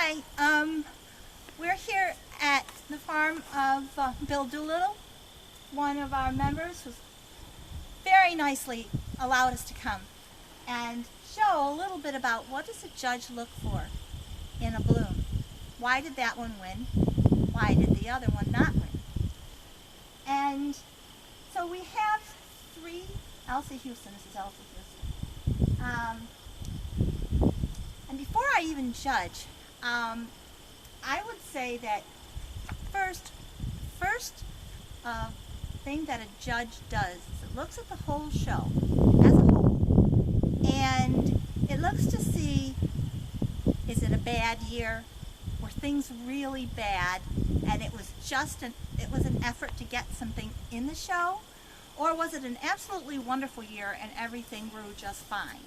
Hi, we're here at the farm of Bill Doolittle, one of our members who's very nicely allowed us to come and show a little bit about what does a judge look for in a bloom. Why did that one win? Why did the other one not win? And so we have three, Elsie Huston, this is Elsie Huston. And before I even judge, I would say that first thing that a judge does is it looks at the whole show as a whole, and it looks to see, is it a bad year? Were things really bad and it was just an effort to get something in the show, or was it an absolutely wonderful year and everything grew just fine?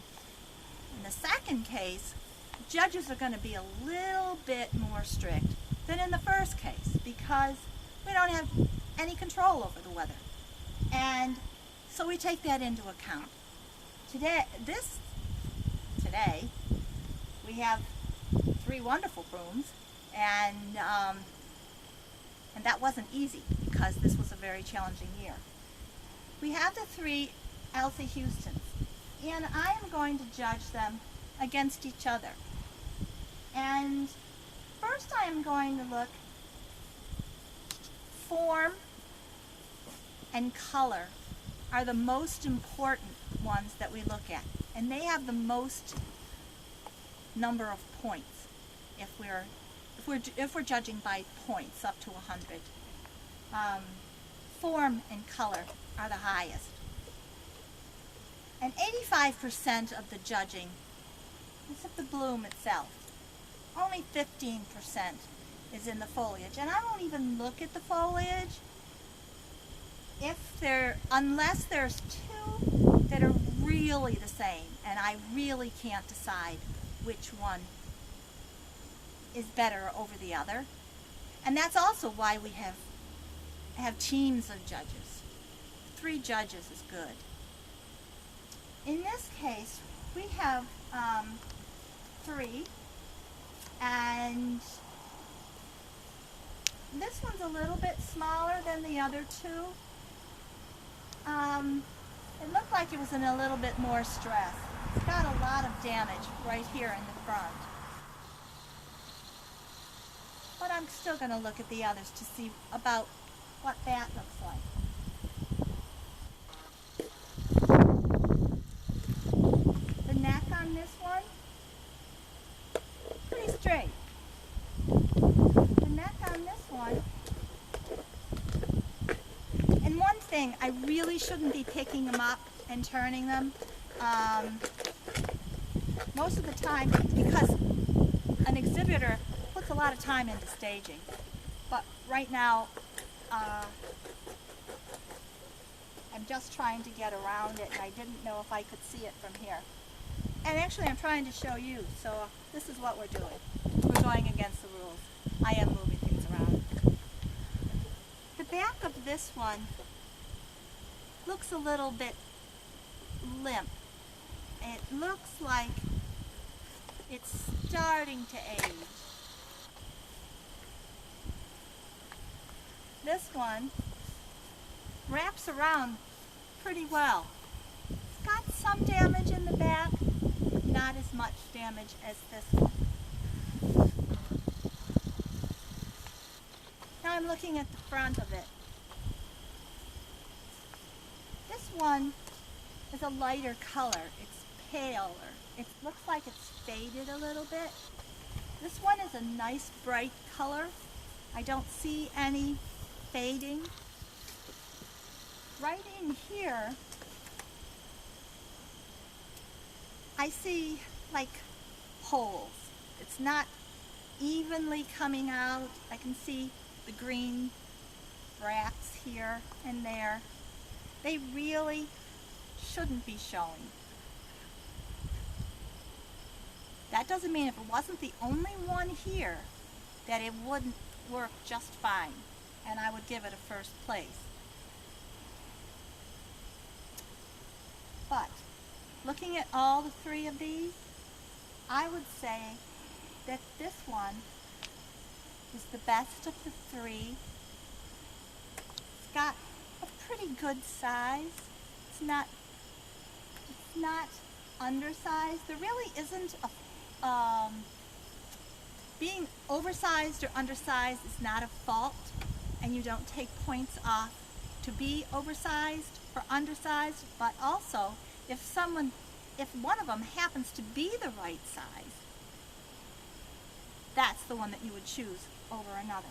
In the second case, judges are going to be a little bit more strict than in the first case because we don't have any control over the weather. And so we take that into account. Today we have three wonderful blooms, and that wasn't easy because this was a very challenging year. We have the three Elsie Hustons, and I am going to judge them against each other. And first I am going to look form and color are the most important ones that we look at, and they have the most number of points if we're judging by points up to 100. Form and color are the highest, and 85% of the judging is of the bloom itself. Only 15% is in the foliage, and I won't even look at the foliage unless there's two that are really the same, and I really can't decide which one is better over the other. And that's also why we have teams of judges. 3 judges is good. In this case, we have 3, and this one's a little bit smaller than the other 2. It looked like it was in a little bit more stress. It's got a lot of damage right here in the front. But I'm still going to look at the others to see about what that looks like. The neck on this one, pretty straight. The neck on this one, and one thing, I really shouldn't be picking them up and turning them most of the time, because an exhibitor puts a lot of time into staging. But right now, I'm just trying to get around it, and I didn't know if I could see it from here. And actually I'm trying to show you, so this is what we're doing. We're going against the rules. I am moving things around. The back of this one looks a little bit limp. It looks like it's starting to age. This one wraps around pretty well. It's got some damage in the back, not as much damage as this one. Now I'm looking at the front of it. This one is a lighter color. It's paler. It looks like it's faded a little bit. This one is a nice bright color. I don't see any fading. Right in here, I see like holes. It's not evenly coming out. I can see the green bracts here and there. They really shouldn't be showing. That doesn't mean if it wasn't the only one here that it wouldn't work just fine, and I would give it a first place. But looking at all the 3 of these, I would say that this one is the best of the three. It's got a pretty good size. It's not undersized. There really isn't a, being oversized or undersized is not a fault, and you don't take points off to be oversized or undersized, but also if one of them happens to be the right size, that's the one that you would choose over another.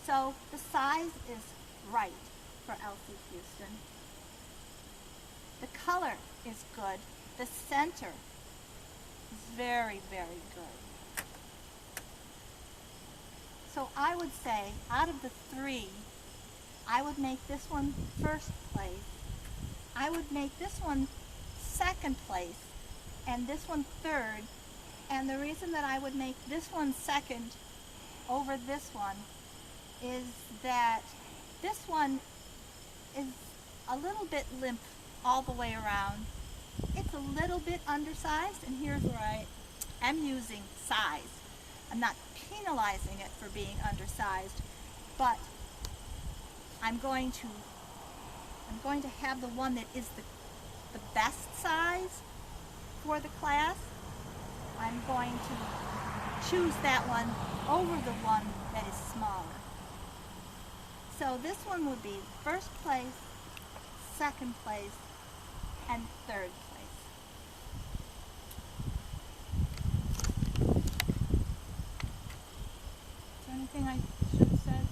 So the size is right for Elsie Huston. The color is good. The center is very, very good. So I would say out of the three, I would make this one first place. I would make this one second place and this one third. And the reason that I would make this one second over this one is that this one is a little bit limp all the way around. It's a little bit undersized, and here's where I am using size. I'm not penalizing it for being undersized, but I'm going to have the one that is the best size for the class. I'm going to choose that one over the one that is smaller. So this one would be first place, second place, and third place. Is there anything I should have said?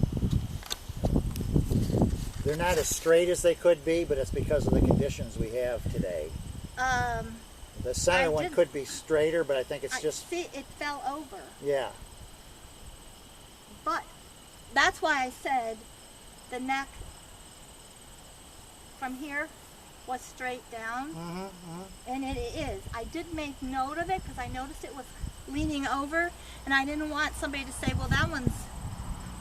They're not as straight as they could be, but it's because of the conditions we have today. The center one could be straighter, but I think it's just... See, it fell over. Yeah. But that's why I said the neck from here was straight down. And it is. I did make note of it because I noticed it was leaning over, and I didn't want somebody to say, well, that one's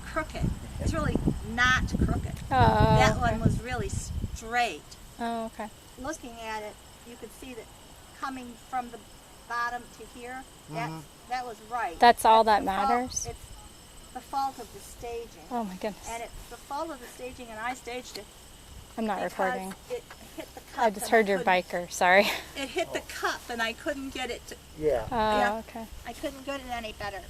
crooked. It's really not crooked. That one was really straight. Oh, okay. Looking at it, you could see that coming from the bottom to here, that was right. That's all that matters? It's the fault of the staging. Oh my goodness. And it's the fault of the staging, and I staged it. I'm not recording. It hit the cup. I just heard your biker, sorry. It hit the cup, and I couldn't get it to... Yeah. Oh, okay. I couldn't get it any better.